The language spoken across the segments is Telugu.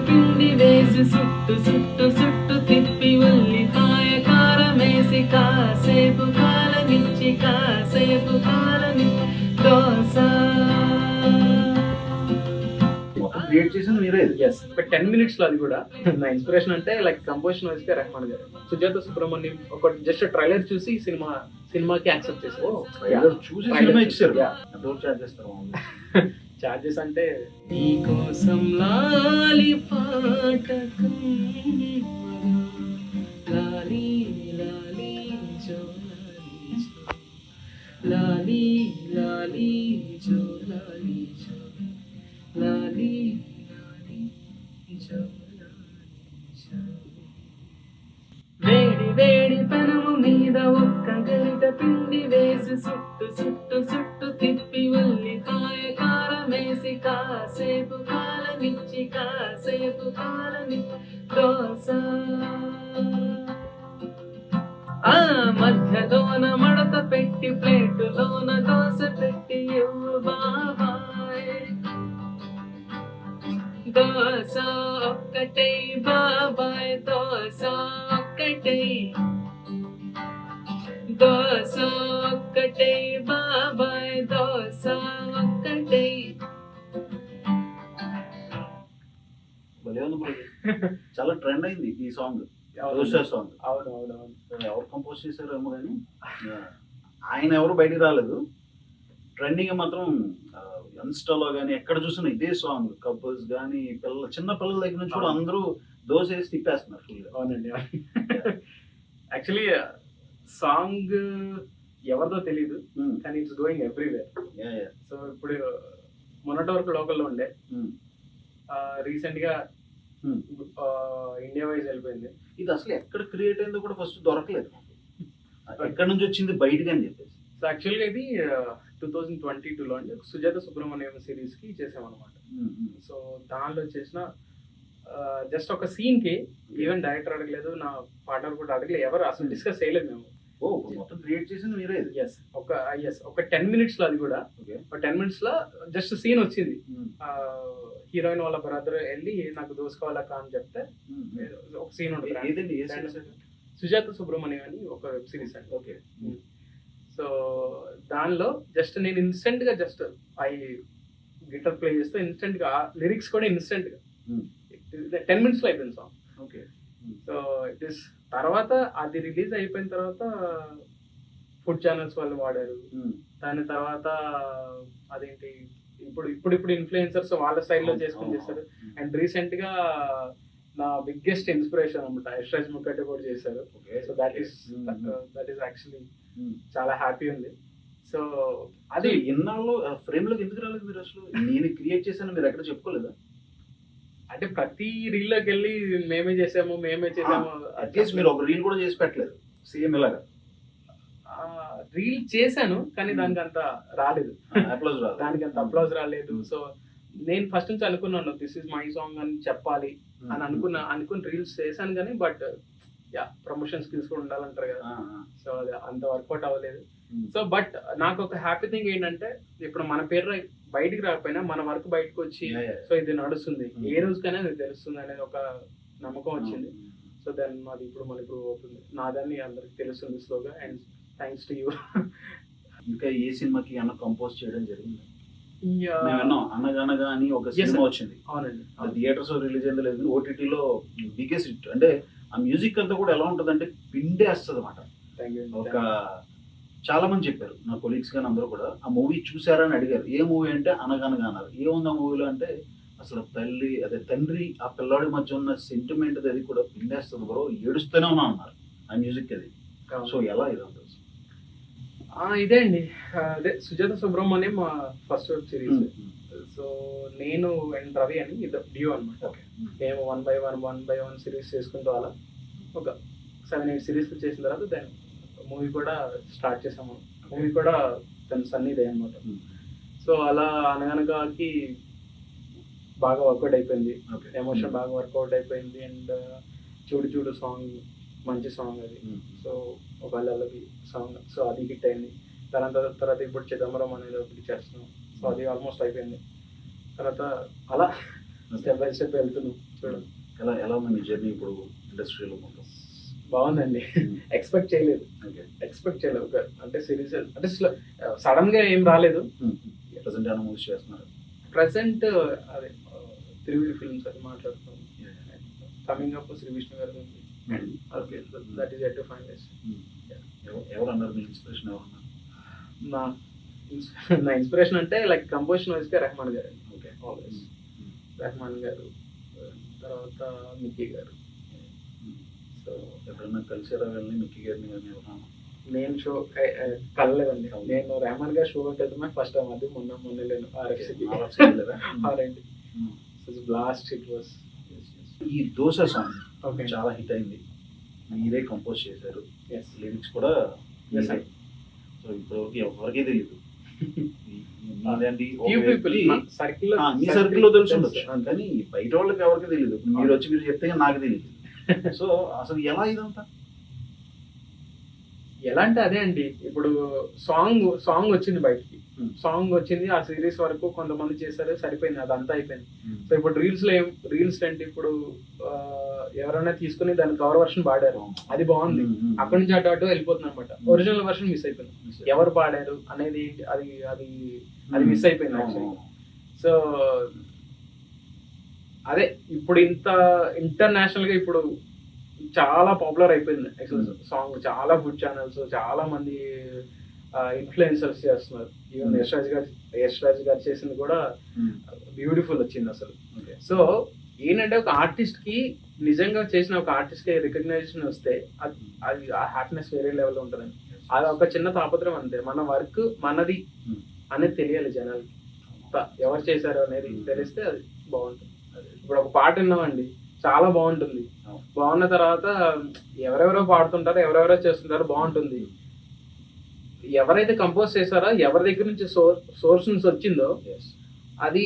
పిండి వేసి సుట్టు సుట్టు సుట్టు తిప్పి ఉల్లిపాయ కారమేసి కాసేపు కాలనిచ్చి కాసేపు కాలని దోశ. క్రియేట్ చేసింది మీరే. ఎస్, ఒక 10 minutes లో అది కూడా. నా ఇన్స్పిరేషన్ అంటే లైక్ కంపోజిషన్ వైజ్ గా రెహమాన్ గారు, సుజాత సుబ్రహ్మణ్యం ఒక జస్ట్ ట్రైలర్ చూసి సినిమాకి యాక్సెప్ట్ చేశారు. చూసి సినిమా ఇచ్చారు. ఎంతవరకు చార్జ్ చేస్తారు? చార్జెస్ అంటే నీకోసం లాలి పాటకం లాలి లాలి జో లాలి లాలి జో లాలి జో లాలి లాలి జో లాలి జో. వేడి వేడి పెనము మీద ఒక్క గరిట పిండి వేసి సుట్టు సుట్టు సుట్టు తిప్పి ఉల్లిపాయ కారమేసి కాసేపు కాలనిచ్చి కాసేపు కాలని దోశ. ఆ మధ్యలోన మడత పెట్టి ప్లేటులోన దోశ పెట్టి ఇవ్వు బాబాయ్. దోశ ఒక్కటే బాబాయ్, దోశ ఒక్కటే, దోశ ఒక్కటే బాబాయ్, దోశ ఒక్కటే. చాలా ట్రెండ్ అయింది ఈ సాంగ్, సాంగ్. అవును అవును అవును. ఎవరు కంపోజ్ చేశారేమో కానీ ఆయన ఎవరు బయటికి రాలేదు. ట్రెండింగ్ మాత్రం ఇన్స్టాలో కానీ ఎక్కడ చూసినా ఇదే సాంగ్. కపుల్స్ కానీ చిన్న పిల్లల దగ్గర నుంచి కూడా అందరూ దోశ వేసి తిప్పేస్తున్నారు ఫుల్. అవునండి. యాక్చువల్లీ సాంగ్ ఎవరిదో తెలీదు కానీ ఇట్స్ గోయింగ్ ఎవ్రీవేర్. సో ఇప్పుడు మొన్నటి వరకు లోకల్లో ఉండే, రీసెంట్ గా ఇండియా వైజ్ వెళ్ళిపోయింది. ఇది అసలు ఎక్కడ క్రియేట్ అయిందో కూడా ఫస్ట్ దొరకలేదు, ఎక్కడి నుంచి వచ్చింది బయటకి అని చెప్పేసి. సో యాక్చువల్గా ఇది 2022లో అండి సుజాత సుబ్రహ్మణ్యం సిరీస్ కి చేసామన్నమాట. సో దానిలో చేసిన జస్ట్ ఒక సీన్ కి ఈవెన్ డైరెక్టర్ అడగలేదు, నా పార్ట్నర్ కూడా అడగలేదు, ఎవరు అసలు డిస్కస్ చేయలేదు మేము. మొత్తం క్రియేట్ చేసింది మీరే. ఎస్, ఒక 10 minutes లో అది కూడా. ఒక 10 minutes లో జస్ట్ సీన్ వచ్చింది. హీరోయిన్ వాళ్ళ బ్రదర్ వెళ్ళి నాకు దోశ కావాలక్క అని చెప్తే ఒక సీన్ ఉంటుంది. సుజాత సుబ్రహ్మణ్యం అని ఒక వెబ్ సిరీస్ అండి. ఓకే. సో దానిలో జస్ట్ నేను ఇన్స్టెంట్ గా జస్ట్ గిటార్ ప్లే చేస్తే ఇన్స్టెంట్ గా లిరిక్స్ కూడా ఇన్స్టెంట్ గా 10 minutes లో అయిపోయింది song. Okay. So it is తర్వాత అది రిలీజ్ అయిపోయిన తర్వాత ఫుడ్ ఛానల్స్ వాళ్ళు వాడారు. దాని తర్వాత అదేంటి ఇప్పుడు ఇన్ఫ్లుయెన్సర్స్ వాళ్ళ స్టైల్లో చేసుకుని చేస్తారు. అండ్ రీసెంట్ గా నా బిగ్గెస్ట్ ఇన్స్పిరేషన్ అనమాట యశ్రాజ్ ముక్కటి కూడా చేశారు. సో దట్ ఈస్ యాక్చువల్లీ చాలా హ్యాపీ ఉంది. సో అది ఎన్నాళ్ళు ఫ్రేమ్ లోకి ఎందుకు రాలేదు మీరు? అసలు నేను క్రియేట్ చేశాను మీరు ఎక్కడ చెప్పుకోలేదా? అంటే ప్రతి రీల్ లోకి వెళ్ళి మేమే చేసాము అట్లీస్ట్ మీరు ఒక రీల్ కూడా చేసి పెట్టలేదు సేమ్ ఇలాగా? రీల్ చేశాను కానీ దానికి అంత రాలేదు, దానికి అంత అప్లోజ్ రాలేదు. సో నేను ఫస్ట్ నుంచి అనుకున్నాను దిస్ ఇస్ మై సాంగ్ అని చెప్పాలి అని అనుకుని రీల్స్ చేశాను కానీ బట్ ప్రమోషన్ స్కిల్స్ కూడా ఉండాలంటారు కదా. సో అది అంత వర్కౌట్ అవ్వలేదు. సో బట్ నాకు ఒక హ్యాపీ థింగ్ ఏంటంటే ఇప్పుడు మన పేరు బయటికి రాకపోయినా మన వర్క్ బయటకు వచ్చి సో ఇది నడుస్తుంది, ఏ రోజుకైనా ఇది తెలుస్తుంది అనేది ఒక నమ్మకం వచ్చింది. సో దాన్ని మాది ఇప్పుడు మనకు అవుతుంది, నాదాన్ని అందరికి తెలుస్తుంది స్లోగా. And thanks to you. ఇంకా ఏ సినిమాకి అన్న కంపోజ్ చేయడం జరిగింది? అనగనగా అని ఒక సినిమా వచ్చింది. అవునండి. థియేటర్స్ రిలీజ్ అయిందో లేదు, ఓటీటీలో బిగ్గెస్ట్ హిట్. అంటే ఆ మ్యూజిక్ అంతా కూడా ఎలా ఉంటుంది అంటే పిండేస్తుంది అన్నమాట. ఒక చాలా మంది చెప్పారు నా కొలీగ్స్ కానీ అందరూ కూడా ఆ మూవీ చూసారని అడిగారు. ఏ మూవీ అంటే అనగనగా అన్నారు. ఏముంది ఆ మూవీలో అంటే అసలు తండ్రి ఆ పిల్లాడి మధ్య ఉన్న సెంటిమెంట్ అది కూడా పిండేస్తుంది బ్రో, ఏడుస్తూనే ఉన్నా అన్నారు ఆ మ్యూజిక్ అది. సో ఎలా ఇదంతా? ఇదే అండి, అదే Sujatha Subrahmanyam first web series. So నేను అండ్ రవి అని డియో అనమాట. మేము 1 by 1 సిరీస్ చేసుకుంటూ అలా ఒక 7-8 సిరీస్ చేసిన తర్వాత దాని మూవీ కూడా స్టార్ట్ చేసాము. మూవీ కూడా తను సన్నీదే అనమాట. సో అలా అనగనగాకి బాగా వర్కౌట్ అయిపోయింది, ఎమోషన్ బాగా వర్కౌట్ అయిపోయింది. అండ్ చూడు చూడు సాంగ్ మంచి సాంగ్ అది. సో ఒక అల్లకి సాంగ్, సో అది హిట్ అయింది. తర్వాత ఇప్పుడు చిదంబరం అనేది ఒకటి చేస్తున్నాం. సో అది ఆల్మోస్ట్ అయిపోయింది. తర్వాత అలా స్టెప్ బై స్టెప్ వెళ్తున్నాం చూడండి. ఎలా ఉంది మీ జర్నీ ఇప్పుడు ఇండస్ట్రీలో మొత్తం? బాగుందండి. ఎక్స్పెక్ట్ చేయలేదు. అంటే సిరీస్ అంటే సడన్ గా ఏం రాలేదు. ప్రజెంట్ ఏమైనా మూవీస్ చేస్తున్నారు? ప్రెసెంట్ అదే త్రివిల్ ఫిల్మ్స్ అది మాట్లాడుతున్నాం. కమింగ్ అప్ శ్రీ విష్ణు గారు ఉంది. That is yet to finalize. ఎవరు అన్నారు మీ ఇన్స్పిరేషన్? ఎవరు అన్నారు? నా ఇన్స్పిరేషన్ అంటే లైక్ కంపోజిషన్ వైజ్ గా రెహమాన్ గారు. ఓకే, ఆల్వేస్ రెహమాన్ గారు, తర్వాత మిక్కీ గారు. సో ఎప్పుడన్నా కలిసారా వెళ్ళి మిక్కీ గారిని కానీ ఎవరన్నా? నేను షో కలలేదండి. నేను రెహమాన్ గారు షోకి వెళ్తున్నా ఫస్ట్ టైం. అది మొన్న లేను బ్లాస్ట్ ఇట్ వాస్. ఈ దోశ సాంగ్ చాలా హిట్ అయింది, మీరే కంపోజ్ చేశారు, లిరిక్స్ కూడా. సో ఇప్పుడు ఎవరికీ తెలియదు. మీ సర్కిల్లో తెలిసి ఉండొచ్చు కానీ బయట వాళ్ళకి ఎవరికి తెలియదు. మీరు వచ్చి మీరు చెప్తే నాకు తెలియదు. సో అసలు ఎలా ఇదంతా? ఎలా అంటే అదే అండి, ఇప్పుడు సాంగ్ వచ్చింది బయటికి, సాంగ్ వచ్చింది, ఆ సిరీస్ వరకు కొంతమంది చేశారు, సరిపోయింది, అదంతా అయిపోయింది. సో ఇప్పుడు రీల్స్ అంటే ఇప్పుడు ఎవరైనా తీసుకుని దాని కవర్ వర్షన్ పాడారు, అది బాగుంది, అక్కడి నుంచి అటు వెళ్ళిపోతుంది అనమాట. ఒరిజినల్ వర్షన్ మిస్ అయిపోయింది. ఎవరు పాడారు అనేది అది అది అది మిస్ అయిపోయింది యాక్చువల్లీ. సో అదే ఇప్పుడు ఇంటర్నేషనల్ గా ఇప్పుడు చాలా పాపులర్ అయిపోయింది యాక్చువల్ సాంగ్. చాలా ఫుడ్ ఛానల్స్, చాలా మంది ఇన్ఫ్లుయెన్సర్స్ చేస్తున్నారు. ఈవెన్ యశ్ రాజ్ గారు చేసింది కూడా బ్యూటిఫుల్ వచ్చింది అసలు. సో ఏంటంటే ఒక ఆర్టిస్ట్ కి నిజంగా చేసిన ఒక ఆర్టిస్ట్ కి రికగ్నైజేషన్ వస్తే అది ఆ హ్యాపీనెస్ వేరే లెవెల్ ఉంటుందండి. అది ఒక చిన్న తాపత్రం అంతే. మన వర్క్ మనది అనేది తెలియాలి జనాలకి. ఎవరు చేశారు అనేది తెలిస్తే అది బాగుంటుంది. ఇప్పుడు ఒక పాట విన్నామండి, చాలా బాగుంటుంది, బాగున్న తర్వాత ఎవరెవరో పాడుతుంటారో ఎవరెవరో చేస్తుంటారో బాగుంటుంది. ఎవరైతే కంపోజ్ చేశారో, ఎవరి దగ్గర నుంచి సోర్స్ నుంచి వచ్చిందో అది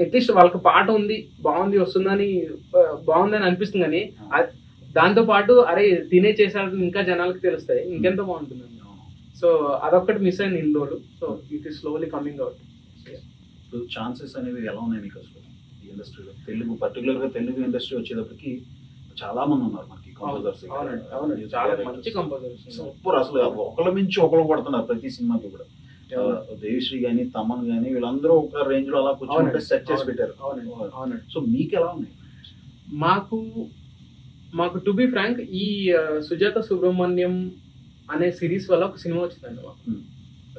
అట్లీస్ట్ వాళ్ళకి పాట ఉంది, వస్తుందని బాగుందని అనిపిస్తుంది. కానీ దాంతో పాటు అరే తినే చేశారు ఇంకా జనాలకి తెలుస్తాయి, ఇంకెంత బాగుంటుందండి. సో అదొక్కటి మిస్ అయింది ఇన్ని రోజులు. So it is slowly coming out. Chances అనేవి ఎలా ఉన్నాయి మీకు అసలు ఈ ఇండస్ట్రీలో? తెలుగు పర్టికులర్గా తెలుగు ఇండస్ట్రీ వచ్చేటప్పటికి చాలా మంది ఉన్నారు మనకి కంపోజర్స్. చాలా మంచి కంపోజర్స్ సూపర్. అసలు ఒకళ్ళ మించి ఒకళ్ళు పడుతున్నారు ప్రతి సినిమాకి కూడా. దేవిశ్రీ గానీ, తమన్ గానీ, వీళ్ళందరూ ఒక రేంజ్ లో అలా కూర్చొని సెట్ చేసి పెట్టారు. సో మీకు ఎలా ఉన్నాయి? మాకు టు బి ఫ్రాంక్, ఈ సుజాత సుబ్రహ్మణ్యం అనే సిరీస్ వల్ల ఒక సినిమా వచ్చిందండి మాకు.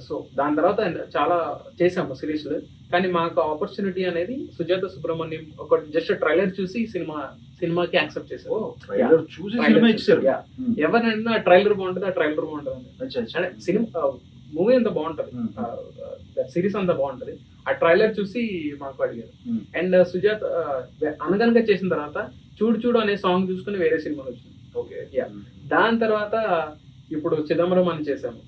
సో దాని తర్వాత చాలా చేసాము సిరీస్లు, కానీ మాకు ఆపర్చునిటీ అనేది సుజాత సుబ్రహ్మణ్యం ఒక జస్ట్ ట్రైలర్ చూసి సినిమాకి యాక్సెప్ట్ చేశారు. ఎవరైనా ట్రైలర్ బాగుంటుంది, ఆ ట్రైలర్ బాగుంటుంది అంటే సినిమా మూవీ అంతా బాగుంటది, సిరీస్ అంతా బాగుంటది, ఆ ట్రైలర్ చూసి మాకు అడిగారు. అండ్ సుజాత అనగనగా చేసిన తర్వాత చూడు చూడు అనే సాంగ్ చూసుకుని వేరే సినిమాలు వచ్చింది. దాని తర్వాత ఇప్పుడు చిదంబరం అని చేసాము,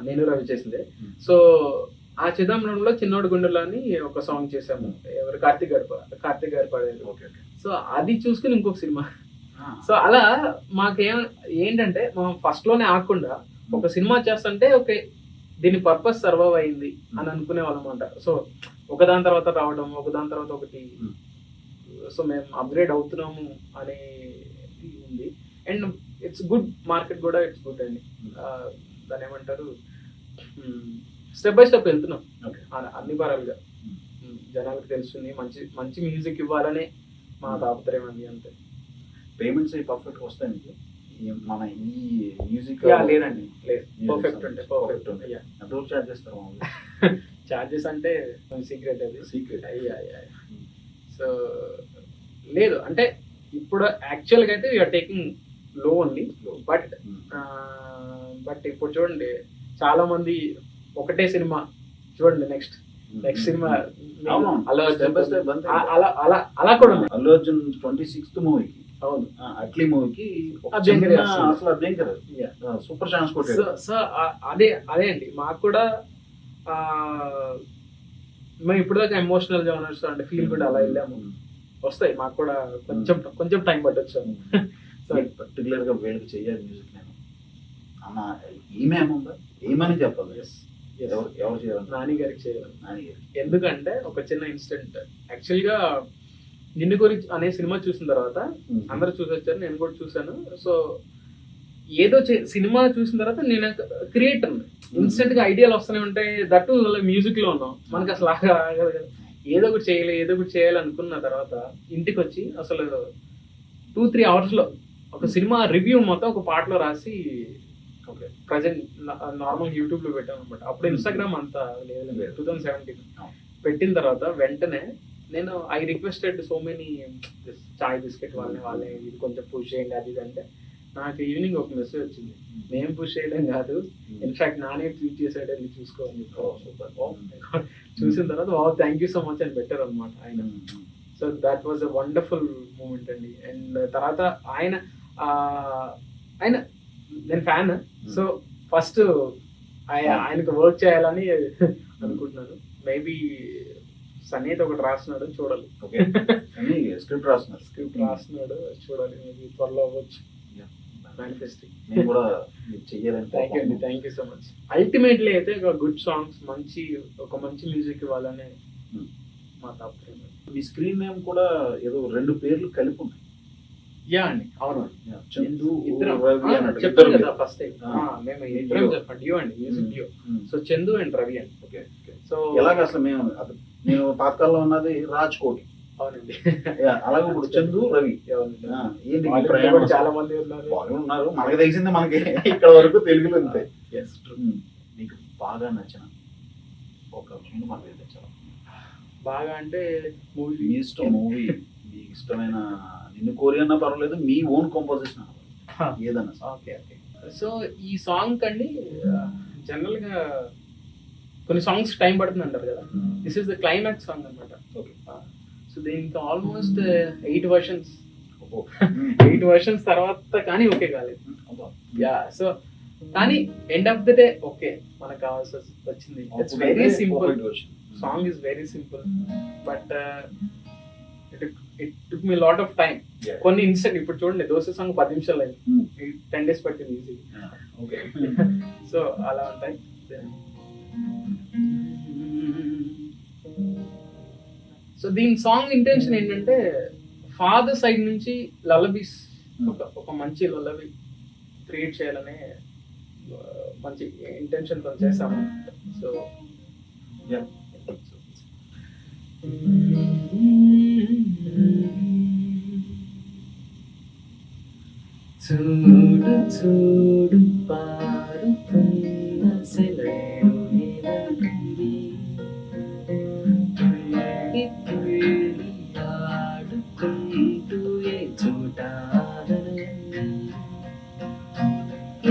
నేను రవి చేసిందే. సో ఆ చిదంబరంలో చిన్నోడు గుండెలో అని ఒక సాంగ్ చేసాము, ఎవరు కార్తీక్ గారు పాడారు. సో అది చూసుకుని ఇంకొక సినిమా. సో అలా ఏంటంటే మనం ఫస్ట్ లోనే ఆగకుండా ఒక సినిమా చేస్తుంటే ఓకే దీని పర్పస్ సర్వైవ్ అయింది అని అనుకునే వాళ్ళం అనమాట. సో ఒకదాని తర్వాత రావడం, ఒకదాని తర్వాత ఒకటి, సో మేము అప్గ్రేడ్ అవుతున్నాము అనే ఉంది. అండ్ ఇట్స్ గుడ్, మార్కెట్ కూడా ఇట్స్ గుడ్ అండి. దాని ఏమంటారు, స్టెప్ బై స్టెప్ వెళ్తున్నాం అన్ని పరాలుగా. జనాలకు తెలుస్తుంది, మంచి మంచి మ్యూజిక్ ఇవ్వాలనే మా తాపత్రయం అండి, అంతే. పేమెంట్స్ పర్ఫెక్ట్గా వస్తాయి మీకు మన ఈ మ్యూజిక్? లేదండి, లేదు, పర్ఫెక్ట్ ఉంటాయి. ఎంతవరకు చార్జ్ చేస్తారు? చార్జెస్ అంటే సీక్రెట్, అది సీక్రెట్. సో లేదు అంటే ఇప్పుడు యాక్చువల్గా అయితే వీఆర్ టేకింగ్ లో ఓన్లీ. బట్ ఇప్పుడు చూడండి చాలా మంది ఒకటే సినిమా చూడండి, నెక్స్ట్ సినిమా అలా కూడా ఉంది. అల్లు అర్జున్ 26th మూవీకి, అవును, అట్లీ మూవీకి సూపర్ ఛాన్స్ కొట్టాడు. సో అదే అండి మాకు కూడా. మేము ఇప్పుడు దాకా ఎమోషనల్ జానర్స్ అంటే ఫీల్ గుడ్ అలా వెళ్ళాము, వస్తాయి మాకు కూడా, కొంచెం టైం పట్టొచ్చు. సో పర్టికులర్ గా వేడికి చెయ్యాలి మ్యూజిక్ నేను అన్న ఏమేముందా, ఏమని చెప్పాలి? ఎవరు చేయాలి? నాని గారికి చేయాలి. నాని గారు. ఎందుకంటే ఒక చిన్న ఇన్సిడెంట్. యాక్చువల్గా నిన్ను గురించి అనే సినిమా చూసిన తర్వాత అందరూ చూసొచ్చారు, నేను కూడా చూసాను. సో ఏదో సినిమా చూసిన తర్వాత నేను క్రియేటర్ ఇన్స్టెంట్ గా ఐడియాలు వస్తూనే ఉంటాయి. దట్టు మ్యూజిక్ లో ఉన్నాం, మనకి అసలు ఆగదు కదా. ఏదో ఒకటి చేయాలి అనుకున్న తర్వాత ఇంటికి వచ్చి అసలు 2-3 hours లో ఒక సినిమా రివ్యూ మొత్తం ఒక పాటలో రాసి ప్రజెంట్ నార్మల్ యూట్యూబ్ లో పెట్టాను అనమాట. అప్పుడు ఇన్స్టాగ్రామ్ అంతా లేదు, 2017 పెట్టిన తర్వాత వెంటనే నేను I requested so many chai biscuit వాళ్ళని ఇది కొంచెం పుష్ చేయండి అది ఇది అంటే నాకు ఈవినింగ్ ఒక మెసేజ్ వచ్చింది, మేము పుష్ చేయడం కాదు, ఇన్ఫాక్ట్ నానే ట్వీట్ చేసాడు వెళ్ళి చూసుకోని చెప్పి. చూసిన తర్వాత థ్యాంక్ యూ సో మచ్ అని పెట్టారు అనమాట ఆయన. So that was a wonderful moment అండి. అండ్ తర్వాత ఆయన నేను ఫ్యాన్. సో ఫస్ట్ ఆయనకు వర్క్ చేయాలని అనుకుంటున్నాను. మేబీ సన్నీ అయితే ఒకటి రాస్తున్నాడు, చూడాలి. స్క్రిప్ట్ రాస్తున్నాడు, చూడాలి. మేబీ త్వరలో అవ్వచ్చు. Manifesting. Thank you so much. Ultimately అయితే ఒక గుడ్ సాంగ్స్, ఒక మంచి మ్యూజిక్ ఇవ్వాలని మా తాపత్రయం. మీ స్క్రీన్ నేమ్ కూడా ఏదో 2 పేర్లు కలిపి ఉన్నాయి. యా అండి, అవును. చందు చెప్పాను కదా ఫస్ట్ టైం. మేము ఇద్దరం చెప్పండి, డియో అండి, music duo. So Chandu and Ravi అండి. సో ఎలాగ అసలు నేను పాతకాలంలో ఉన్నది రాజ్ కోటి. అవునండి. అలాగే ఇప్పుడు చందు రవి. చాలా మంది ఉన్నారు, మనకి తెలిసింది మనకి ఇక్కడ వరకు తెలుగులో ఉంటాయి. మీకు బాగా నచ్చిన ఒక సినిమా బాగా అంటే మూవీ, మీ ఇష్టం మూవీ, మీకు ఇష్టమైన, నిన్ను కోరి అన్నా పర్వాలేదు, మీ ఓన్ కంపోజిషన్ ఏదన్నా. ఓకే. సో ఈ సాంగ్ అండి జనరల్ గా కొన్ని సాంగ్స్ టైం పడుతుంది అంటారు కదా, this is the climax song అనమాట. సో దీనికి ఆల్మోస్ట్ 8 versions. 8 versions తర్వాత కానీ ఓకే కాలేదు. యా, సో కానీ end of the day okay మనకు కావాల్సి వచ్చింది. It's very simple song, is very simple, but it took me lot of time. కొన్ని ఇన్స్టెంట్ ఇప్పుడు చూడండి, దోశ సాంగ్ 10 నిమిషాలు అయింది, 10 days పట్టింది ఈజీ. సో అలా ఉంటాయి. సో దీని సాంగ్ ఇంటెన్షన్ ఏంటంటే ఫాదర్ సైడ్ నుంచి లల్లబీస్, ఒక మంచి లల్లబీ క్రియేట్ చేయాలనే మంచి ఇంటెన్షన్ తో చేసాము. సో చూడు చూడు పారుతున్న సెలయేరు నీలంటుంది, తుళ్ళి తుళ్ళి ఆడుకుంటూ ఏ చోట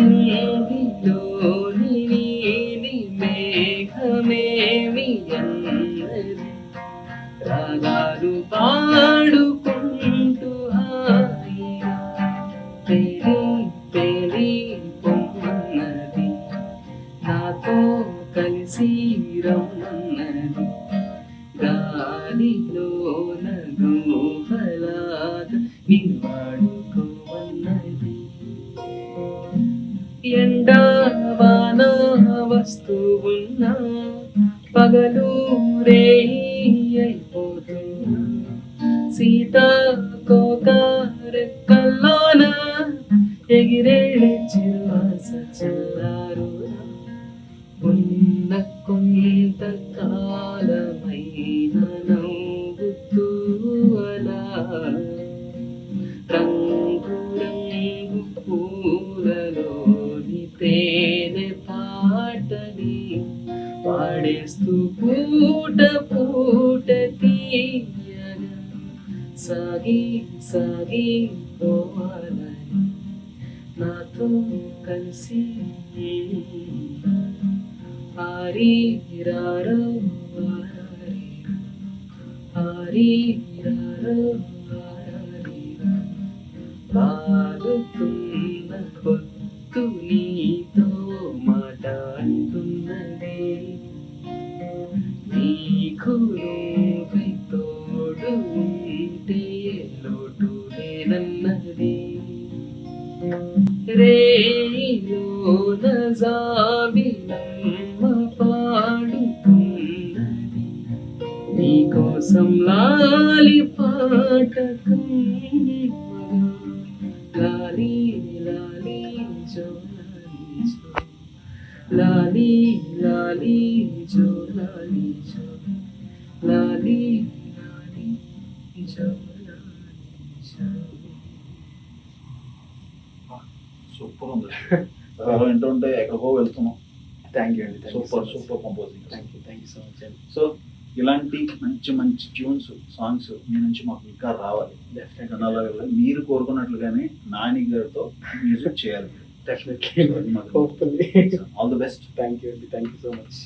ఇంగిలోని నీలి మేఘమేమి అన్నది, రాగాలు పాడుకుంటూ హాయిగా తేలి పొమ్మన్నది, నాతో కలిసి రమ్మన్నది, గాలిలో నగువలాగా నిన్ను వాడుకోమన్నది. ఎండవాన వస్తూ ఉన్నా, పగలు అయిపోతున్నా, సీతాకోకరెక్కల్లోన ఎగిరే చిరువాస చల్లారు, ఉన్న కొంత కాలమైన నవ్వుతూ అలా రంగు రంగు పూలలోని తేనె పాటని పాడేస్తూ పూట పూట తీయగా సాగి సాగి పోవాలని నాతో కలిసి ఆరిరారో ఆరిరారో బాగుతున్న పొత్తు నీతో మాట అంటున్నది, నీకు నువ్వే తోడు ఉంటే లోటు లేనన్నది, రేయిలోన జాబిలమ్మ కోసం లాలి పాటకం లాలి లాలి జో లాలి లాలి జో లాలి జో లాలి లాలి జో లాలి జో. సూపర్ ఉంది. అలా వింటుంటే ఎక్కడికో వెళ్తున్నాం. థ్యాంక్ యూ అండి. Super super composing. Thank you so much అండి. సో ఇలాంటి మంచి మంచి ట్యూన్స్ సాంగ్స్ మీ నుంచి మాకు ఇంకా రావాలి. డెఫినెట్గా మీరు కోరుకున్నట్లుగానే నాని గారితో మ్యూజిక్ చేయాలి. Definitely hopefully. All the best. Thank you అండి. Thank you so much.